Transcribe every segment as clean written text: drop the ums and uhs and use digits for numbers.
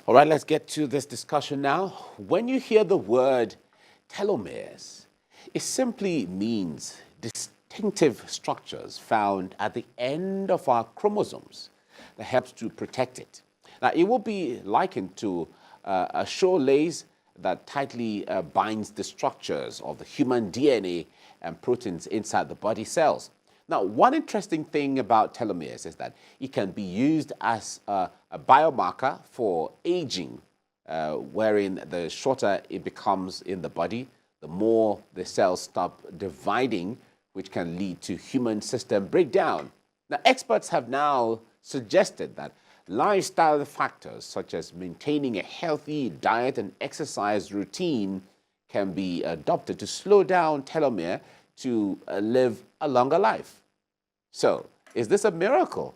All right, let's get to this discussion now. When you hear the word telomeres, it simply means distinctive structures found at the end of our chromosomes that helps to protect it. Now, it will be likened to a shoelace that tightly binds the structures of the human DNA and proteins inside the body cells. Now, one interesting thing about telomeres is that it can be used as a biomarker for aging, wherein the shorter it becomes in the body, the more the cells stop dividing, which can lead to human system breakdown. Now, experts have now suggested that lifestyle factors such as maintaining a healthy diet and exercise routine can be adopted to slow down telomere to live a longer life. So, is this a miracle?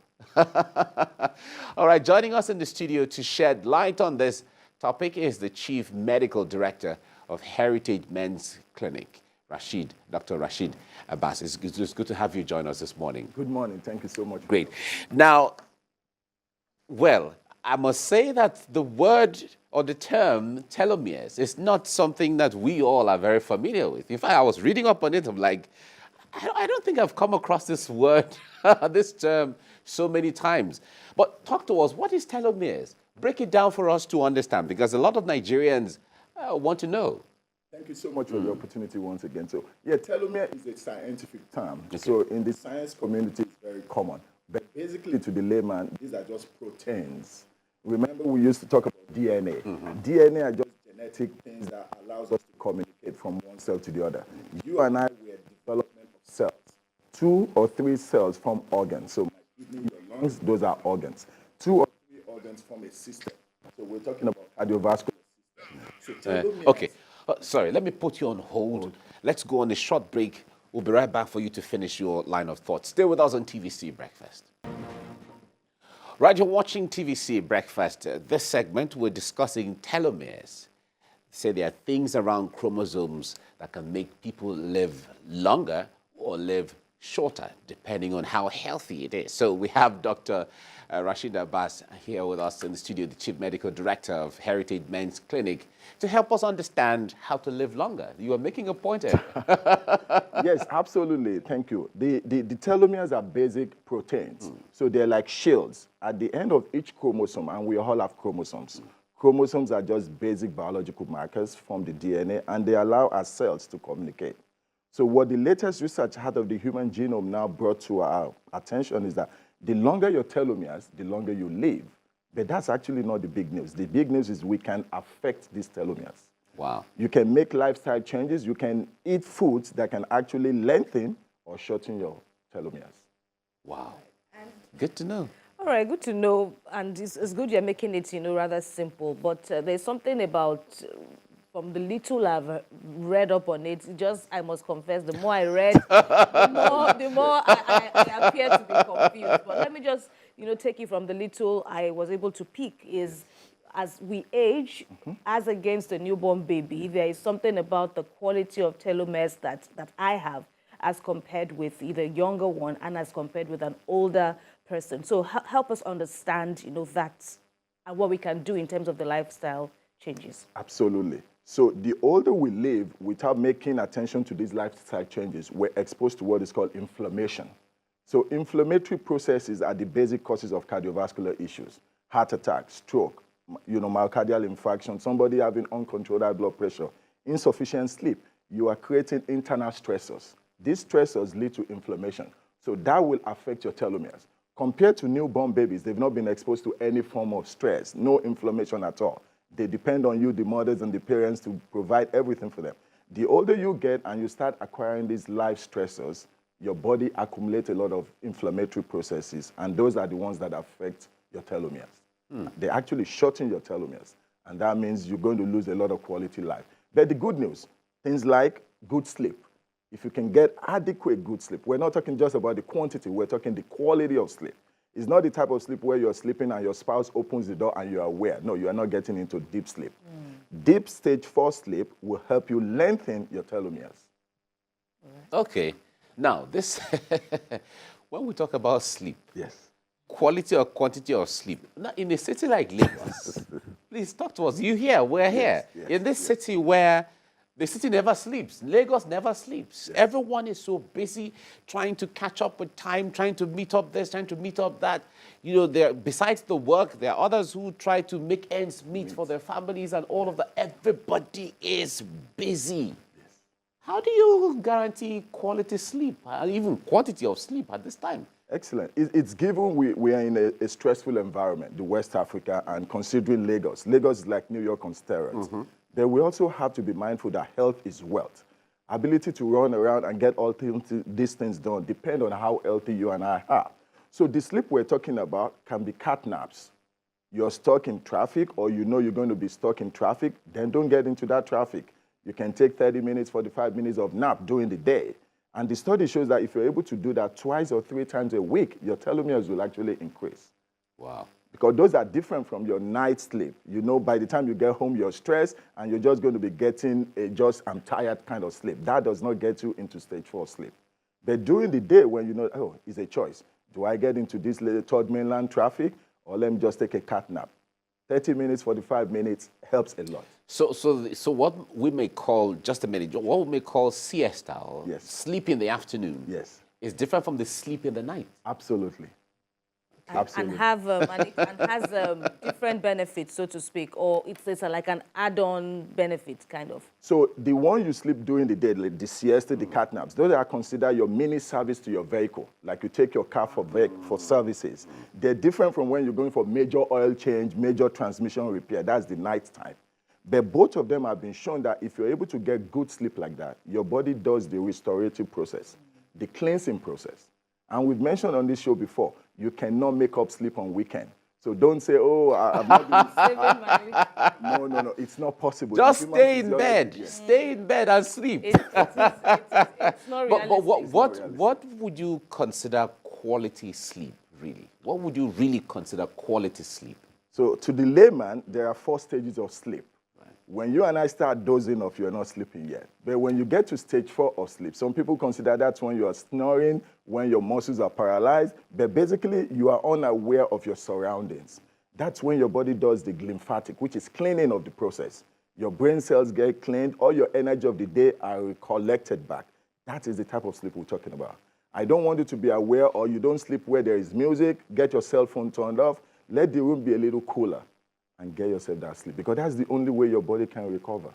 All right, joining us in the studio to shed light on this topic is the Chief Medical Director of Heritage Men's Clinic, Dr. Rashid Abbas. It's good to have you join us this morning. Good morning. Thank you so much. Great. Now, well, I must say that the word or the term telomeres is not something that we all are very familiar with. In fact, I was reading up on it. I'm like, I don't think I've come across this word, this term, so many times. But talk to us. What is telomeres? Break it down for us to understand, because a lot of Nigerians want to know. Thank you so much for the opportunity once again. So, yeah, telomere is a scientific term. Okay. So, in the science community, it's very common. But basically, to the layman, these are just proteins. Remember, we used to talk about DNA. DNA are just genetic things that allows us to communicate from one cell to the other. You and I were development of cells. 2 or 3 cells form organs. So, my kidney, your lungs, those are organs. 2 or 3 organs form a system. So, we're talking about cardiovascular system. So, telomeres, Okay. Sorry, let me put you on hold. Let's go on a short break. We'll be right back for you to finish your line of thought. Stay with us on TVC Breakfast. Right, you're watching TVC Breakfast. This segment, we're discussing telomeres. Say there are things around chromosomes that can make people live longer or live shorter, depending on how healthy it is. So we have Dr. Rashid Abbas here with us in the studio, the Chief Medical Director of Heritage Men's Clinic, to help us understand how to live longer. You are making a point here. Yes, absolutely. Thank you. The telomeres are basic proteins. So they're like shields at the end of each chromosome, and we all have chromosomes. Chromosomes are just basic biological markers from the DNA, and they allow our cells to communicate. So what the latest research out of the human genome now brought to our attention is that the longer your telomeres, the longer you live. But that's actually not the big news. The big news is we can affect these telomeres. Wow. You can make lifestyle changes. You can eat foods that can actually lengthen or shorten your telomeres. Wow. Good to know. All right, good to know. And it's good you're making it, rather simple. But there's something about, from the little I've read up on it, I must confess, the more I read, the more I appear to be confused. But let me just, take you from the little I was able to pick is, as we age, as against a newborn baby, there is something about the quality of telomeres that I have as compared with either younger one and as compared with an older person. So help us understand, that and what we can do in terms of the lifestyle changes. Absolutely. So the older we live without making attention to these lifestyle changes, we're exposed to what is called inflammation. So inflammatory processes are the basic causes of cardiovascular issues: heart attack, stroke, myocardial infarction, somebody having uncontrolled high blood pressure, insufficient sleep. You are creating internal stressors. These stressors lead to inflammation. So that will affect your telomeres. Compared to newborn babies, they've not been exposed to any form of stress, no inflammation at all. They depend on you, the mothers and the parents, to provide everything for them. The older you get and you start acquiring these life stressors, your body accumulates a lot of inflammatory processes, and those are the ones that affect your telomeres. They actually shorten your telomeres, and that means you're going to lose a lot of quality life. But the good news, things like good sleep. If you can get adequate good sleep, we're not talking just about the quantity, we're talking the quality of sleep. It's not the type of sleep where you're sleeping and your spouse opens the door and you're aware. No, you are not getting into deep sleep. Deep stage 4 sleep will help you lengthen your telomeres. Okay. Now, when we talk about sleep, Yes. quality or quantity of sleep, now, in a city like Lagos, Please talk to us. You here? We're here. yes, In this city where the city never sleeps. Lagos never sleeps. Yes. Everyone is so busy trying to catch up with time, trying to meet up this, trying to meet up that. You know, besides the work, there are others who try to make ends meet for their families and all of that. Everybody is busy. Yes. How do you guarantee quality sleep, even quantity of sleep at this time? Excellent. It's given we are in a stressful environment, the West Africa, and considering Lagos. Lagos is like New York on steroids. But we also have to be mindful that health is wealth. Ability to run around and get all these things done depend on how healthy you and I are. So the sleep we're talking about can be cat naps. You're stuck in traffic, or you know you're going to be stuck in traffic, then don't get into that traffic. You can take 30 minutes, 45 minutes of nap during the day. And the study shows that if you're able to do that 2 or 3 times a week, your telomeres will actually increase. Wow. Because those are different from your night sleep. You know, by the time you get home, you're stressed, and you're just going to be getting a I'm tired kind of sleep. That does not get you into stage 4 sleep. But during the day, when you know, oh, it's a choice. Do I get into this little third mainland traffic, or let me just take a cat nap? 30 minutes, 45 minutes helps a lot. So what we may call, just a minute, what we may call siesta, or Yes. sleep in the afternoon, Yes, is different from the sleep in the night. absolutely. And has different benefits, so to speak, or it's like an add-on benefit, kind of. So the one you sleep during the day, like the siesta, the cat naps, those are considered your mini service to your vehicle. Like you take your car for services. They're different from when you're going for major oil change, major transmission repair. That's the night time. But both of them have been shown that if you're able to get good sleep like that, your body does the restorative process, the cleansing process. And we've mentioned on this show before, you cannot make up sleep on weekend. So don't say, oh, I'm not doing No, it's not possible. Just Human stay in physiology, bed. yes. Stay in bed and sleep. It's not realistic. What would you consider quality sleep, really? What would you really consider quality sleep? So to the layman, there are 4 stages of sleep. When you and I start dozing off, you're not sleeping yet. But when you get to stage 4 of sleep, some people consider that's when you are snoring, when your muscles are paralyzed. But basically, you are unaware of your surroundings. That's when your body does the glymphatic, which is cleaning of the process. Your brain cells get cleaned, all your energy of the day are collected back. That is the type of sleep we're talking about. I don't want you to be aware, or you don't sleep where there is music, get your cell phone turned off, let the room be a little cooler, and get yourself that sleep, because that's the only way your body can recover.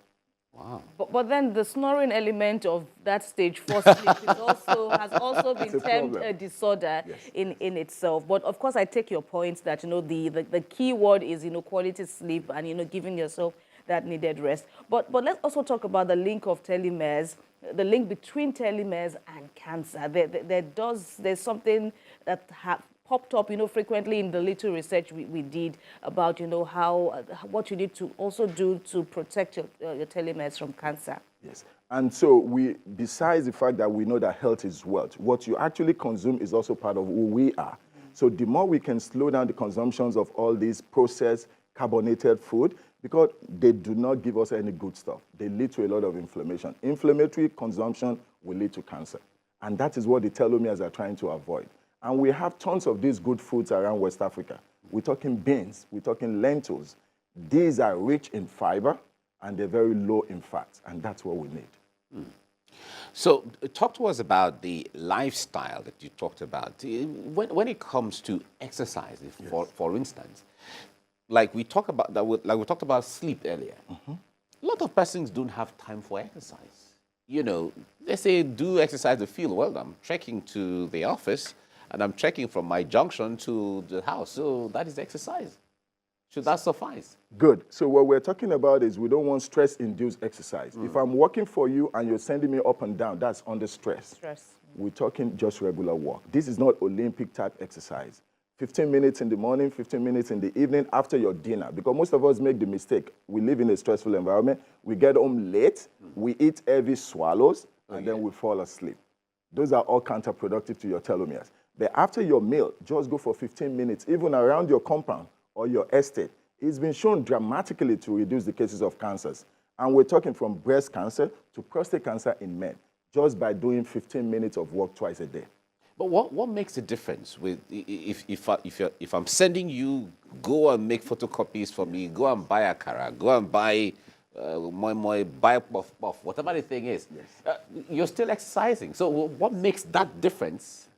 Wow. But then the snoring element of that stage 4 sleep has also been termed a disorder in itself. But of course, I take your point that, you know, the key word is, you know, quality sleep and, you know, giving yourself that needed rest. But let's also talk about the link of telomeres, the link between telomeres and cancer. There's something that popped up, you know, frequently in the little research we did about, you know, what you need to also do to protect your telomeres from cancer. Yes. And so besides the fact that we know that health is wealth, what you actually consume is also part of who we are. So the more we can slow down the consumptions of all these processed, carbonated food, because they do not give us any good stuff. They lead to a lot of inflammation. Inflammatory consumption will lead to cancer. And that is what the telomeres are trying to avoid. And we have tons of these good foods around West Africa. We're talking beans, we're talking lentils. These are rich in fiber, and they're very low in fat, and that's what we need. So talk to us about the lifestyle that you talked about. When it comes to exercise, for instance, like we talked about sleep earlier. A lot of persons don't have time for exercise. You know, they say do exercise the field. Well, I'm trekking to the office, and I'm trekking from my junction to the house. So that is exercise. Should that suffice? Good. So what we're talking about is we don't want stress-induced exercise. If I'm working for you and you're sending me up and down, that's under stress. We're talking just regular walk. This is not Olympic-type exercise. 15 minutes in the morning, 15 minutes in the evening after your dinner. Because most of us make the mistake. We live in a stressful environment. We get home late. We eat heavy swallows, and then we fall asleep. Those are all counterproductive to your telomeres. But after your meal, just go for 15 minutes, even around your compound or your estate. It's been shown dramatically to reduce the cases of cancers. And we're talking from breast cancer to prostate cancer in men, just by doing 15 minutes of walk twice a day. But what makes a difference with if I'm sending you, go and make photocopies for me, go and buy a cara, go and buy buy puff, whatever the thing is, you're still exercising. So what makes that difference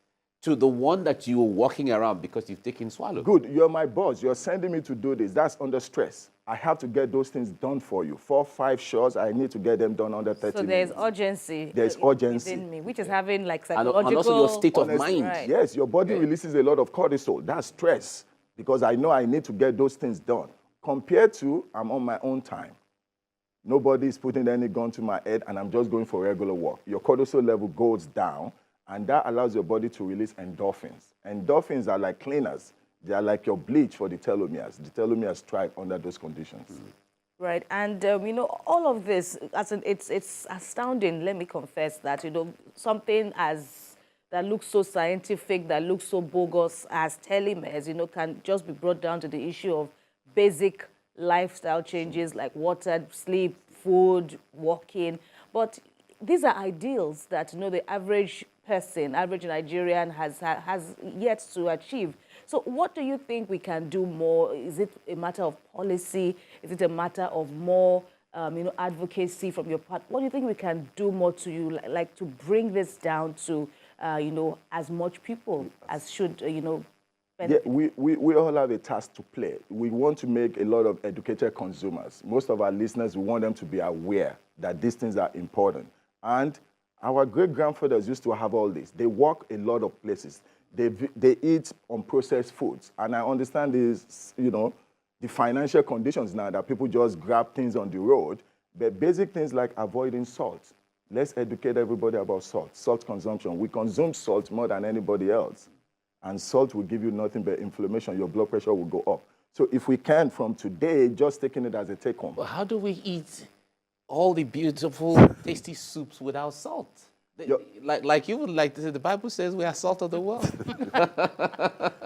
to the one that you were walking around because you've taken swallow? Good, you're my boss. You're sending me to do this. That's under stress. I have to get those things done for you. 4, 5 shots, I need to get them done under 30 minutes. So there's urgency. There's urgency. Within me, which is having like And psychological... also your state of mind. Right. Yes, your body releases a lot of cortisol. That's stress, because I know I need to get those things done. Compared to, I'm on my own time. Nobody is putting any gun to my head, and I'm just going for regular walk. Your cortisol level goes down, and that allows your body to release endorphins. Endorphins are like cleaners. They are like your bleach for the telomeres. The telomeres thrive under those conditions. Right, and all of this, it's astounding. Let me confess that something that looks so scientific, that looks so bogus as telomeres, can just be brought down to the issue of basic lifestyle changes like water, sleep, food, walking. But these are ideals that the average person, average Nigerian has yet to achieve. So what do you think we can do more? Is it a matter of policy? Is it a matter of more advocacy from your part? What do you think we can do more to like to bring this down to as much people as should benefit? Yeah, we all have a task to play. We want to make a lot of educated consumers. Most of our listeners, we want them to be aware that these things are important. And our great-grandfathers used to have all this. They walk a lot of places. They eat unprocessed foods. And I understand this, the financial conditions now that people just grab things on the road. But basic things like avoiding salt. Let's educate everybody about salt consumption. We consume salt more than anybody else. And salt will give you nothing but inflammation. Your blood pressure will go up. So if we can, from today, just taking it as a take-home. Well, how do we eat all the beautiful, tasty soups without salt? Like you would like to say, the Bible says we are salt of the world.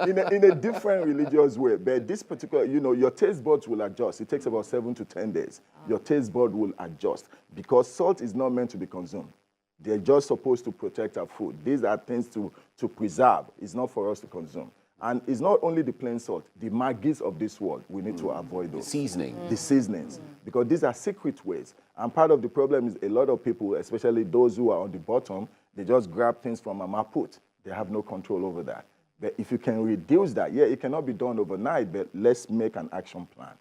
in a different religious way. But this particular, your taste buds will adjust. It takes about 7 to 10 days. Your taste bud will adjust because salt is not meant to be consumed. They're just supposed to protect our food. These are things to preserve. It's not for us to consume. And it's not only the plain salt, the Magis of this world, we need to avoid those. The seasoning. The seasonings. Because these are secret ways. And part of the problem is a lot of people, especially those who are on the bottom, they just grab things from a maput. They have no control over that. But if you can reduce that, it cannot be done overnight, but let's make an action plan.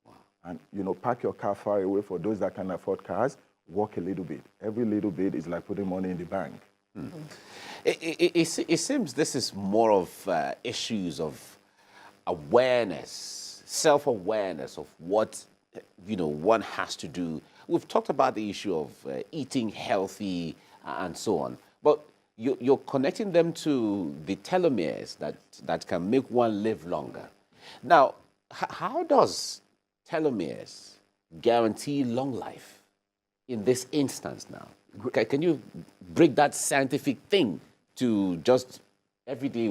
Wow. And, park your car far away for those that can afford cars. Walk a little bit. Every little bit is like putting money in the bank. It seems this is more of issues of awareness, self-awareness of what one has to do. We've talked about the issue of eating healthy and so on, but you're connecting them to the telomeres that can make one live longer. Now, how does telomeres guarantee long life in this instance now? Can you break that scientific thing to just everyday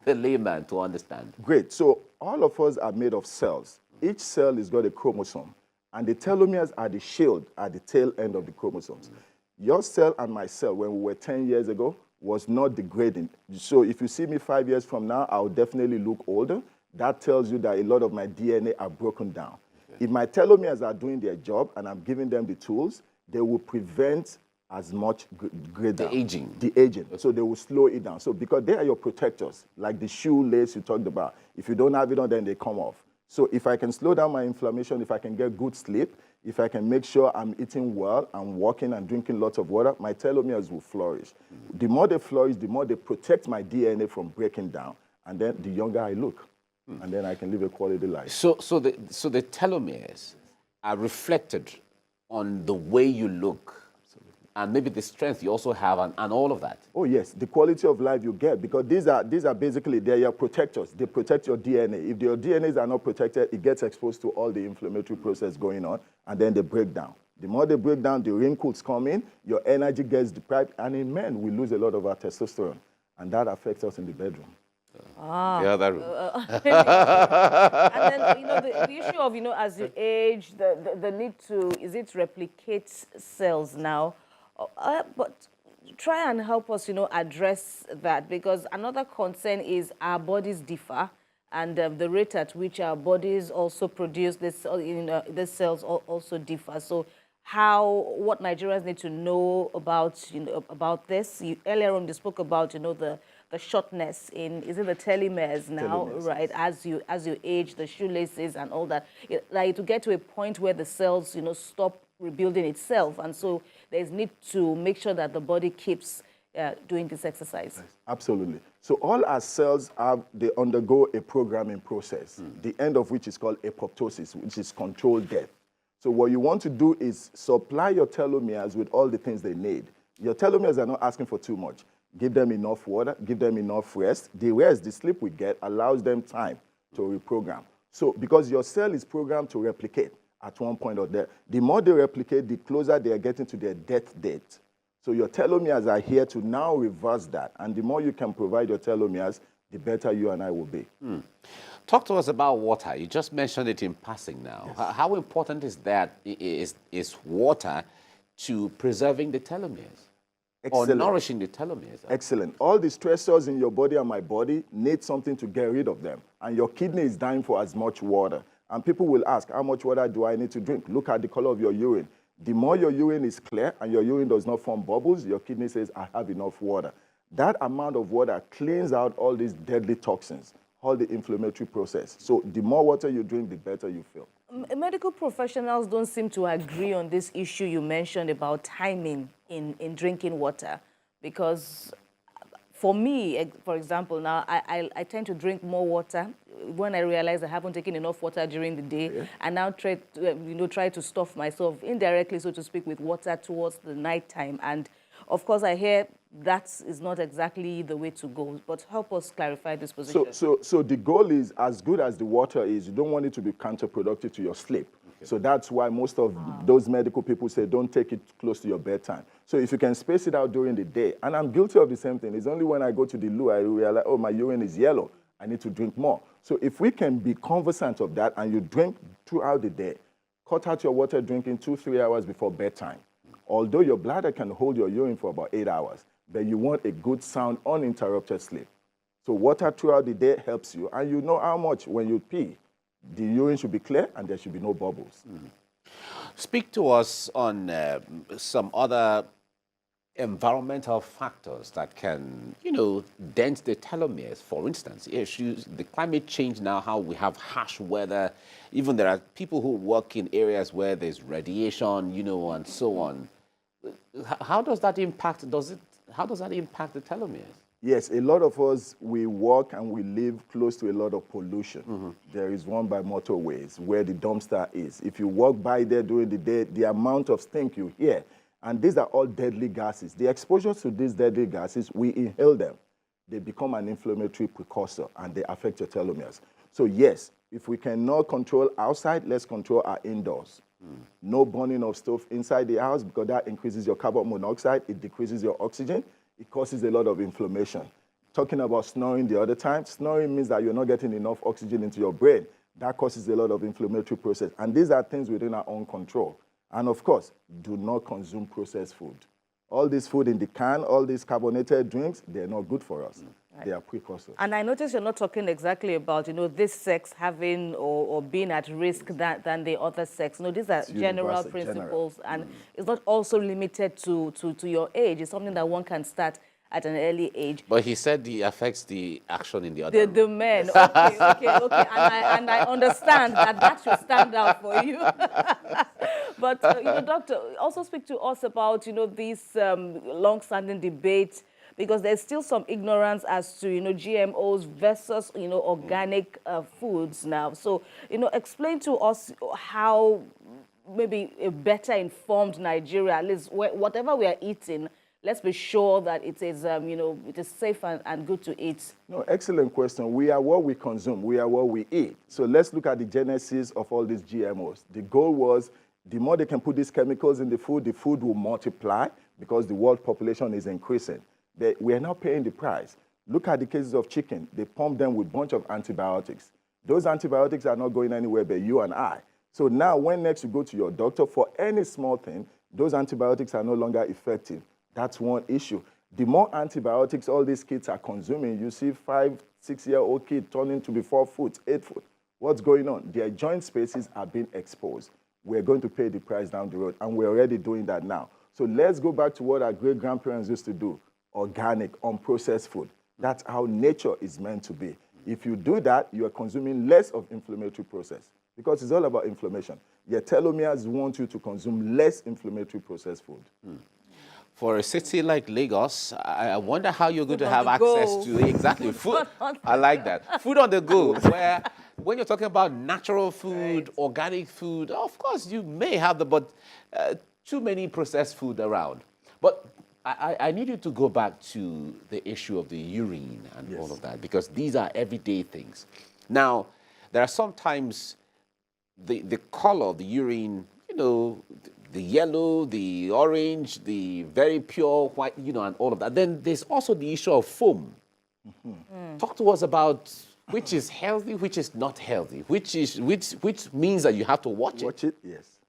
the layman, to understand? Great. So all of us are made of cells. Each cell has got a chromosome, and the telomeres are the shield at the tail end of the chromosomes. Your cell and my cell, when we were 10 years ago, was not degrading. So if you see me 5 years from now, I'll definitely look older. That tells you that a lot of my DNA are broken down. Okay. If my telomeres are doing their job and I'm giving them the tools, they will prevent as much the aging. The aging. So they will slow it down. So because they are your protectors, like the shoelace you talked about. If you don't have it on, then they come off. So if I can slow down my inflammation, if I can get good sleep, if I can make sure I'm eating well, I'm walking and drinking lots of water, my telomeres will flourish. The more they flourish, the more they protect my DNA from breaking down. And then the younger I look. And then I can live a quality life. So the telomeres are reflected on the way you look. And maybe the strength you also have and all of that. Oh, yes. The quality of life you get, because these are basically, they're your protectors. They protect your DNA. If your DNAs are not protected, it gets exposed to all the inflammatory process going on, and then they break down. The more they break down, the wrinkles come in, your energy gets deprived, and in men, we lose a lot of our testosterone, and that affects us in the bedroom. The other room. And then, the issue of, as you age, the need to, is it replicate cells now? But try and help us, address that, because another concern is our bodies differ, and the rate at which our bodies also produce this, the cells also differ. So, what Nigerians need to know about this? Earlier on, you spoke about, the shortness in, is it the telomeres now, Telomeres. right? As you age, the shoelaces and all that, like to get to a point where the cells, stop rebuilding itself, and so there's need to make sure that the body keeps doing this exercise. Absolutely. So all our cells they undergo a programming process, the end of which is called apoptosis, which is controlled death. So what you want to do is supply your telomeres with all the things they need. Your telomeres are not asking for too much. Give them enough water, give them enough rest. The rest, the sleep we get, allows them time to reprogram. So because your cell is programmed to replicate at one point or there, the more they replicate, the closer they are getting to their death date. So your telomeres are here to now reverse that. And the more you can provide your telomeres, the better you and I will be. Talk to us about water. You just mentioned it in passing now. Yes. How important is that, is water to preserving the telomeres? Excellent. Or nourishing the telomeres? Excellent. All the stressors in your body and my body need something to get rid of them. And your kidney is dying for as much water. And people will ask, how much water do I need to drink? Look at the color of your urine. The more your urine is clear and your urine does not form bubbles, your kidney says, I have enough water. That amount of water cleans out all these deadly toxins, all the inflammatory process. So the more water you drink, the better you feel. Medical professionals don't seem to agree on this issue you mentioned about timing in drinking water, because for me, for example, now I tend to drink more water when I realize I haven't taken enough water during the day, and now try to stuff myself indirectly, so to speak, with water towards the nighttime. And of course, I hear that is not exactly the way to go. But help us clarify this position. So the goal is, as good as the water is, you don't want it to be counterproductive to your sleep. Okay. So that's why most of those medical people say don't take it close to your bedtime. So if you can space it out during the day, and I'm guilty of the same thing. It's only when I go to the loo I realize, oh, my urine is yellow. I need to drink more. So if we can be conversant of that and you drink throughout the day, cut out your water drinking 2-3 hours before bedtime. Although your bladder can hold your urine for about 8 hours, but you want a good, sound, uninterrupted sleep. So water throughout the day helps you, and you know how much when you pee. The urine should be clear, and there should be no bubbles. Speak to us on some other environmental factors that can, dent the telomeres. For instance, issues, the climate change now, how we have harsh weather. Even there are people who work in areas where there's radiation, and so on. How does that impact? How does that impact the telomeres? Yes, a lot of us, we work and we live close to a lot of pollution. There is one by motorways where the dumpster is. If you walk by there during the day, the amount of stink you hear, and these are all deadly gases. The exposure to these deadly gases, we inhale them. They become an inflammatory precursor and they affect your telomeres. So yes, if we cannot control outside, let's control our indoors. No burning of stove inside the house, because that increases your carbon monoxide, it decreases your oxygen, it causes a lot of inflammation. Talking about snoring the other time, snoring means that you're not getting enough oxygen into your brain. That causes a lot of inflammatory process. And these are things within our own control. And of course, do not consume processed food. All this food in the can, all these carbonated drinks, they're not good for us. Right. They are precursors. And I notice you're not talking exactly about, this sex having or being at risk than the other sex. These are general principles, and it's not also limited to your age. It's something that one can start at an early age. But he said he affects the action in the other room. The men. Okay. And I understand that should stand out for you. But, doctor, also speak to us about, this long-standing debate, because there's still some ignorance as to, GMOs versus, organic foods now. So, explain to us how maybe a better informed Nigeria, at least whatever we are eating, let's be sure that it is, it is safe and good to eat. No, excellent question. We are what we consume. We are what we eat. So let's look at the genesis of all these GMOs. The goal was, the more they can put these chemicals in the food will multiply because the world population is increasing. We are now paying the price. Look at the cases of chicken. They pump them with a bunch of antibiotics. Those antibiotics are not going anywhere but you and I. So now when next you go to your doctor for any small thing, those antibiotics are no longer effective. That's one issue. The more antibiotics all these kids are consuming, you see 5, 6-year-old kid turning to be 4 foot, 8 foot. What's going on? Their joint spaces are being exposed. We're going to pay the price down the road, and we're already doing that now. So let's go back to what our great-grandparents used to do, organic, unprocessed food. That's how nature is meant to be. If you do that, you are consuming less of inflammatory process because it's all about inflammation. Your telomeres want you to consume less inflammatory processed food. For a city like Lagos, I wonder how you're going Food to on have the access go. to exactly food. I like that. Food on the go, where when you're talking about natural food, organic food, of course you may have but too many processed food around. But I need you to go back to the issue of the urine and all of that, because these are everyday things. Now, there are sometimes the color of the urine, the yellow, the orange, the very pure white, and all of that. Then there's also the issue of foam. Talk to us about which is healthy, which is not healthy, which means that you have to watch it. Watch it, yes.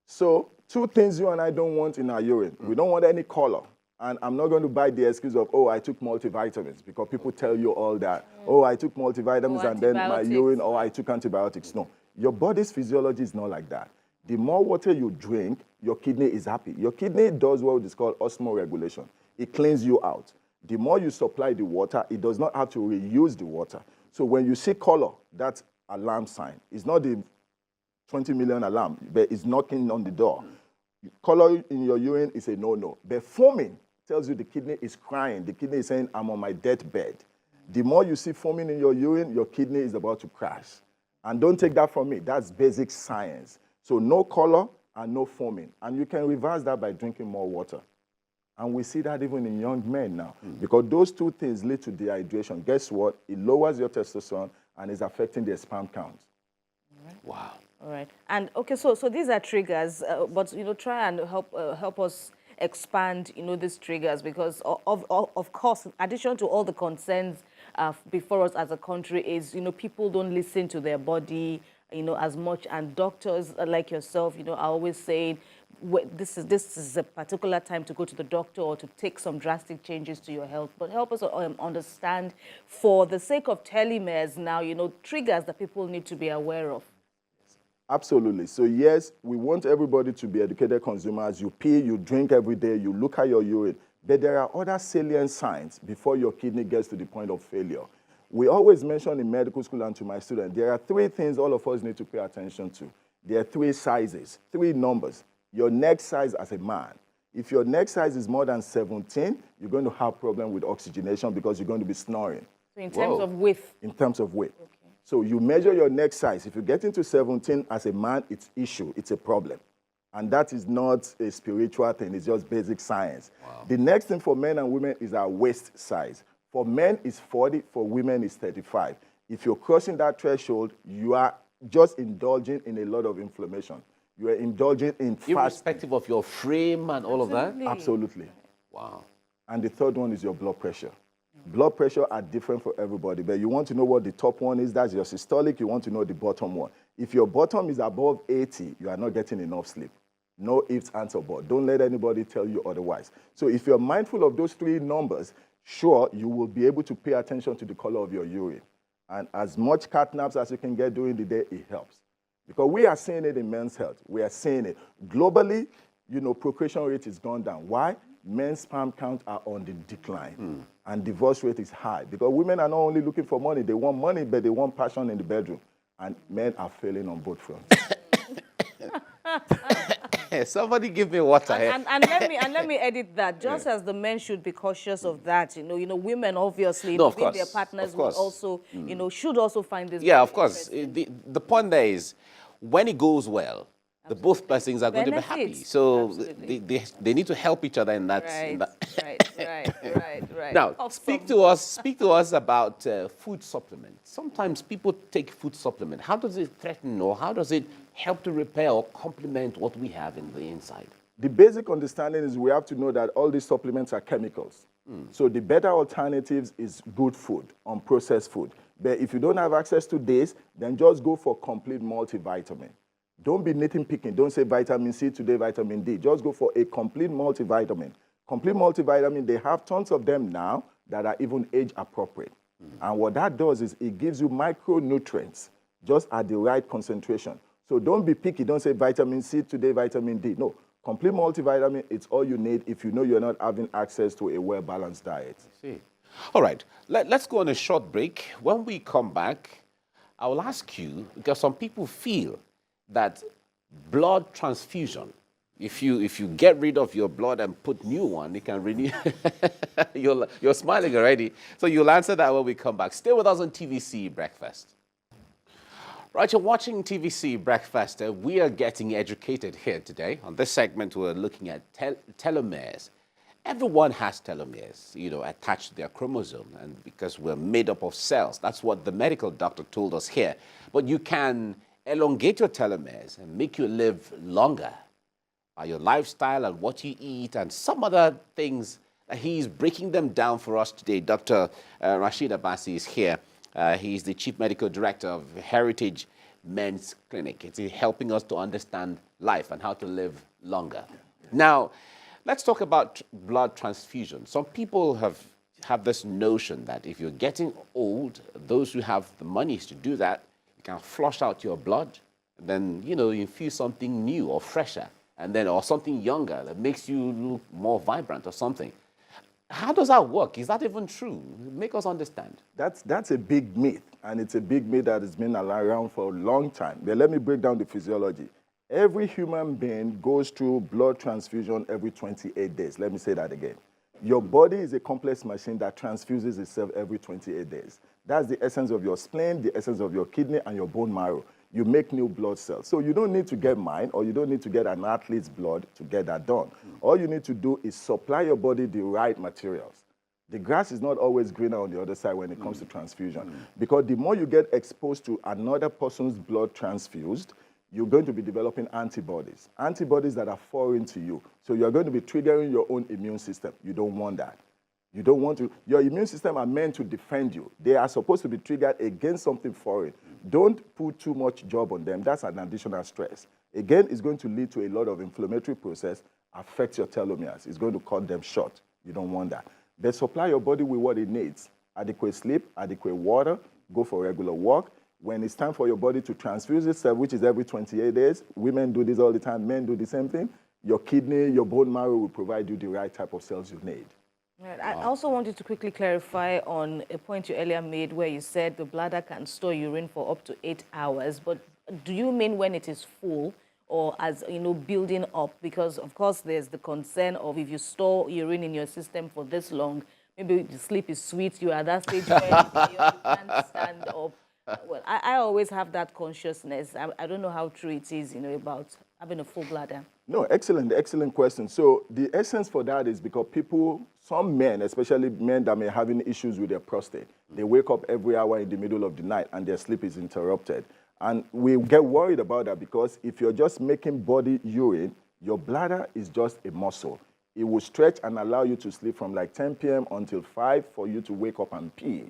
So 2 things you and I don't want in our urine. We don't want any color. And I'm not going to buy the excuse of, I took multivitamins, because people tell you all that. I took multivitamins and then my urine, I took antibiotics. No, your body's physiology is not like that. The more water you drink, your kidney is happy. Your kidney does what is called osmoregulation. It cleans you out. The more you supply the water, it does not have to reuse the water. So when you see color, that's alarm sign. It's not the 20 million alarm, but it's knocking on the door. Color in your urine is a no-no. But foaming tells you the kidney is crying. The kidney is saying, I'm on my deathbed. The more you see foaming in your urine, your kidney is about to crash. And don't take that from me. That's basic science. So no color and no foaming. And you can reverse that by drinking more water. And we see that even in young men now. Because those 2 things lead to dehydration. Guess what? It lowers your testosterone and is affecting the sperm count. Wow. All right. And okay, so these are triggers, but try and help us expand these triggers, because of course, in addition to all the concerns before us as a country is people don't listen to their body as much, and doctors like yourself are always saying this is a particular time to go to the doctor or to take some drastic changes to your health. But help us understand, for the sake of telomeres now, triggers that people need to be aware of. Absolutely. So yes, we want everybody to be educated consumers. You pee, you drink every day, you look at your urine. But there are other salient signs before your kidney gets to the point of failure. We always mention in medical school and to my students, there are 3 things all of us need to pay attention to. There are 3 sizes, 3 numbers. Your neck size as a man. If your neck size is more than 17, you're going to have problem with oxygenation because you're going to be snoring. So in terms of width? In terms of weight. Okay. So you measure your neck size. If you get into 17 as a man, it's issue, it's a problem. And that is not a spiritual thing, it's just basic science. Wow. The next thing for men and women is our waist size. For men, it's 40, for women, it's 35. If you're crossing that threshold, you are just indulging in a lot of inflammation. You are indulging in fast. Irrespective of your frame and all of that? Absolutely. Wow. And the third one is your blood pressure. Blood pressure are different for everybody, but you want to know what the top one is, that's your systolic. You want to know the bottom one. If your bottom is above 80, you are not getting enough sleep. No ifs, ands, or buts. Don't let anybody tell you otherwise. So if you're mindful of those 3 numbers, sure, you will be able to pay attention to the color of your urine. And as much cat naps as you can get during the day, it helps. Because we are seeing it in men's health. We are seeing it. Globally, procreation rate is gone down. Why? Men's sperm count are on the decline. And divorce rate is high. Because women are not only looking for money, they want money, but they want passion in the bedroom. And men are failing on both fronts. Somebody give me water. And let me edit that. Just as the men should be cautious of that, women obviously within their partners will also, should also find this. Yeah, of course. The point there is, when it goes well, the both persons are going to be happy. So they need to help each other in that. Right. Now, speak to us about food supplements. Sometimes people take food supplement. How does it threaten, or how does it help to repair or complement what we have in the inside? The basic understanding is we have to know that all these supplements are chemicals. So the better alternatives is good food, unprocessed food. But if you don't have access to this, then just go for complete multivitamin. Don't be nitpicking. Don't say vitamin C today, vitamin D. Just go for a complete multivitamin. Complete multivitamin, they have tons of them now that are even age appropriate. And what that does is it gives you micronutrients just at the right concentration. So don't be picky. Don't say vitamin C today, vitamin D. No. Complete multivitamin, it's all you need if you know you're not having access to a well-balanced diet. I see. All right. Let's go on a short break. When we come back, I will ask you, because some people feel that blood transfusion, if you get rid of your blood and put new one, it can renew. You're smiling already. So you'll answer that when we come back. Stay with us on TVC Breakfast. Right, you're watching TVC Breakfast. We are getting educated here today. On this segment, we're looking at telomeres. Everyone has telomeres, attached to their chromosome, and because we're made up of cells. That's what the medical doctor told us here. But you can elongate your telomeres and make you live longer by your lifestyle and what you eat and some other things. He's breaking them down for us today. Dr. Rashid Abbasi is here. He's the Chief Medical Director of Heritage Men's Clinic. It's helping us to understand life and how to live longer. Now, let's talk about blood transfusion. Some people have this notion that if you're getting old, those who have the money to do that, you can flush out your blood, and then, you infuse something new or fresher, and then, or something younger that makes you look more vibrant or something. How does that work? Is that even true? Make us understand. That's a big myth, and it's a big myth that has been around for a long time. But let me break down the physiology. Every human being goes through blood transfusion every 28 days. Let me say that again. Your body is a complex machine that transfuses itself every 28 days. That's the essence of your spleen, the essence of your kidney, and your bone marrow. You make new blood cells. So you don't need to get mine, or you don't need to get an athlete's blood to get that done. All you need to do is supply your body the right materials. The grass is not always greener on the other side when it comes to transfusion, because the more you get exposed to another person's blood transfused, you're going to be developing antibodies that are foreign to you. So you're going to be triggering your own immune system. You don't want that. You don't want to. Your immune system are meant to defend you. They are supposed to be triggered against something foreign. Don't put too much job on them. That's an additional stress. Again, it's going to lead to a lot of inflammatory process, affect your telomeres. It's going to cut them short. You don't want that. They supply your body with what it needs. Adequate sleep, adequate water, go for regular walk. When it's time for your body to transfuse itself, which is every 28 days, women do this all the time, men do the same thing, your kidney, your bone marrow will provide you the right type of cells you need. Right. I also wanted to quickly clarify on a point you earlier made where you said the bladder can store urine for up to 8 hours. But do you mean when it is full or as, building up? Because, of course, there's the concern of if you store urine in your system for this long, maybe the sleep is sweet, you're at that stage where you can't stand up. Well, I always have that consciousness. I don't know how true it is, about having a full bladder. No, excellent question. So the essence for that is because some men, especially men that may be having issues with their prostate, they wake up every hour in the middle of the night and their sleep is interrupted. And we get worried about that because if you're just making body urine, your bladder is just a muscle. It will stretch and allow you to sleep from like 10 p.m. until 5 for you to wake up and pee.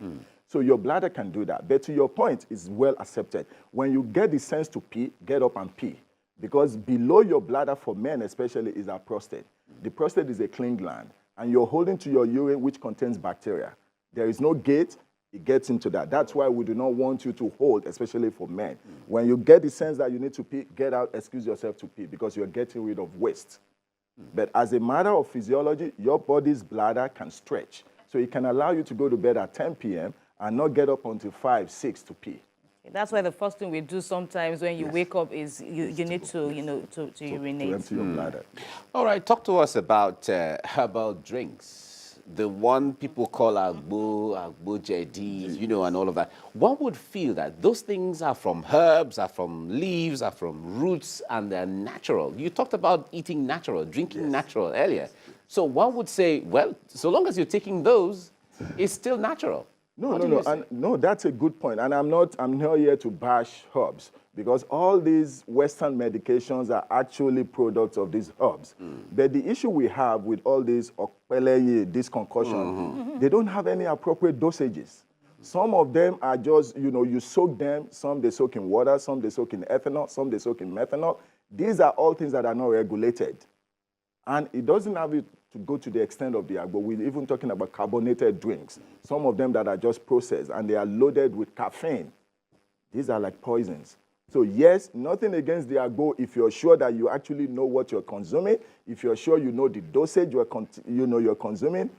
So your bladder can do that. But to your point, it's well accepted. When you get the sense to pee, get up and pee. Because below your bladder for men especially is our prostate. The prostate is a clean gland. And you're holding to your urine which contains bacteria. There is no gate, it gets into that. That's why we do not want you to hold, especially for men. When you get the sense that you need to pee, get out, excuse yourself to pee because you're getting rid of waste. But as a matter of physiology, your body's bladder can stretch. So it can allow you to go to bed at 10 p.m. and not get up until 5, 6 to pee. That's why the first thing we do sometimes when you wake up is you need to urinate. To empty your bladder. All right, talk to us about herbal drinks. The one people call agbo jedi, and all of that. One would feel that those things are from herbs, are from leaves, are from roots, and they're natural. You talked about eating natural, drinking natural earlier. So one would say, well, so long as you're taking those, it's still natural. No, that's a good point. And I'm not here to bash herbs because all these Western medications are actually products of these herbs. But the issue we have with all these okpeleye, this concoction, they don't have any appropriate dosages. Some of them are just, you soak them, some they soak in water, some they soak in ethanol, some they soak in methanol. These are all things that are not regulated. And it doesn't have to go to the extent of the agbo. We're even talking about carbonated drinks, some of them that are just processed, and they are loaded with caffeine. These are like poisons. So yes, nothing against the agbo if you're sure that you actually know what you're consuming, if you're sure you know the dosage you're consuming,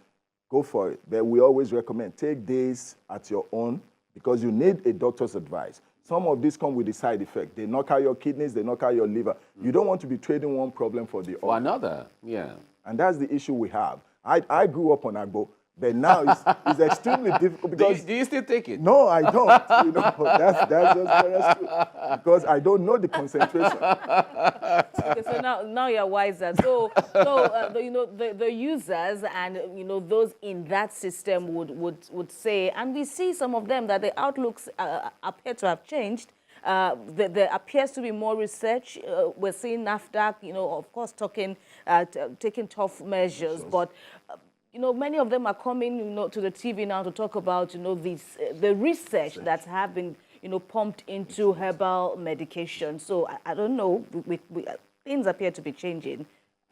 go for it. But we always recommend take these at your own because you need a doctor's advice. Some of these come with the side effect. They knock out your kidneys, they knock out your liver. You don't want to be trading one problem for the other. For another, yeah. And that's the issue we have. I grew up on agbo, but now it's extremely difficult because... Do you still take it? No, I don't. You know, that's just very true. Because I don't know the concentration. Okay, so now you're wiser. So the users and those in that system would say, and we see some of them that the outlooks appear to have changed. There appears to be more research. We're seeing NAFDAC, of course, taking tough measures, but. Many of them are coming, to the TV now to talk about, the research that have been, pumped into herbal medication. So I don't know, things appear to be changing.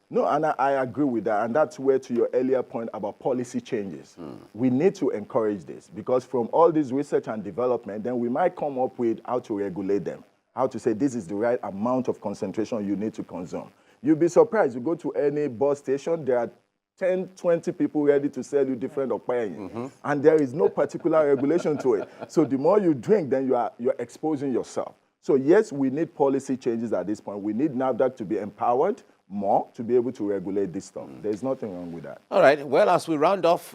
No, and I agree with that. And that's where, to your earlier point about policy changes, we need to encourage this because from all this research and development, then we might come up with how to regulate them, how to say this is the right amount of concentration you need to consume. You'll be surprised. You go to any bus station, there are 10, 20 people ready to sell you different opinions. And there is no particular regulation to it. So the more you drink, then you're exposing yourself. So yes, we need policy changes at this point. We need NAFDAC to be empowered more to be able to regulate this stuff. There's nothing wrong with that. All right. Well, as we round off,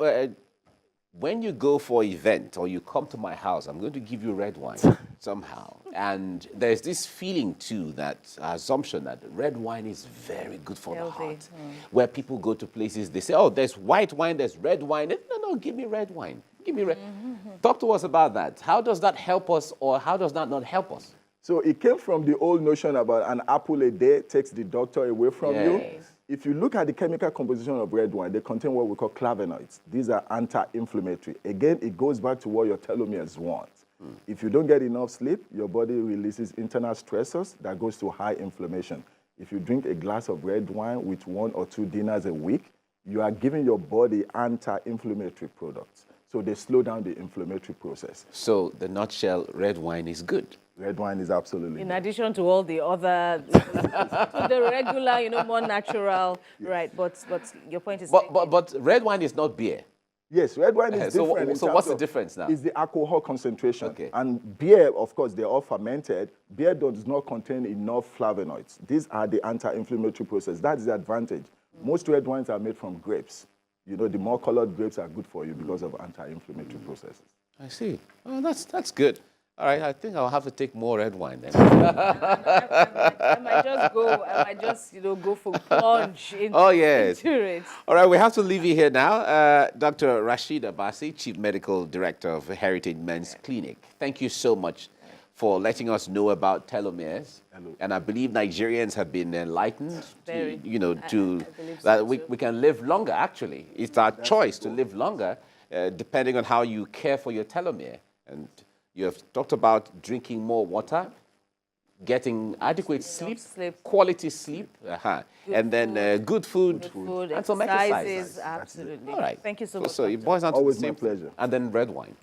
when you go for an event or you come to my house, I'm going to give you red wine somehow. And there's this feeling, too, that assumption that red wine is very good for the heart. Where people go to places, they say, oh, there's white wine, there's red wine. No, give me red wine. Give me red. Talk to us about that. How does that help us or how does that not help us? So it came from the old notion about an apple a day takes the doctor away from you. If you look at the chemical composition of red wine, they contain what we call flavonoids. These are anti-inflammatory. Again, it goes back to what your telomeres want. If you don't get enough sleep, your body releases internal stressors that goes to high inflammation. If you drink a glass of red wine with 1 or 2 dinners a week, you are giving your body anti-inflammatory products. So they slow down the inflammatory process. So the nutshell, red wine is good. Red wine is absolutely in good. addition to all the other, to the regular, more natural, right? But your point is. But red wine is not beer. Yes, red wine is different. So what's the difference now? It's the alcohol concentration. Okay. And beer, of course, they're all fermented. Beer does not contain enough flavonoids. These are the anti-inflammatory process. That's the advantage. Most red wines are made from grapes. The more colored grapes are good for you because of anti-inflammatory processes. I see. Oh, that's good. All right, I think I'll have to take more red wine then. I might just go for plunge into it. All right, we have to leave you here now. Dr. Rashida Basi, Chief Medical Director of Heritage Men's Clinic. Thank you so much for letting us know about telomeres. Hello. And I believe Nigerians have been enlightened Very. to that we can live longer, actually. It's our choice to live longer, depending on how you care for your telomere. And you have talked about drinking more water, getting adequate sleep, quality sleep, and then good food and some exercises. Absolutely. All right. Thank you so much. So it boils down to Always the same my pleasure. And then red wine.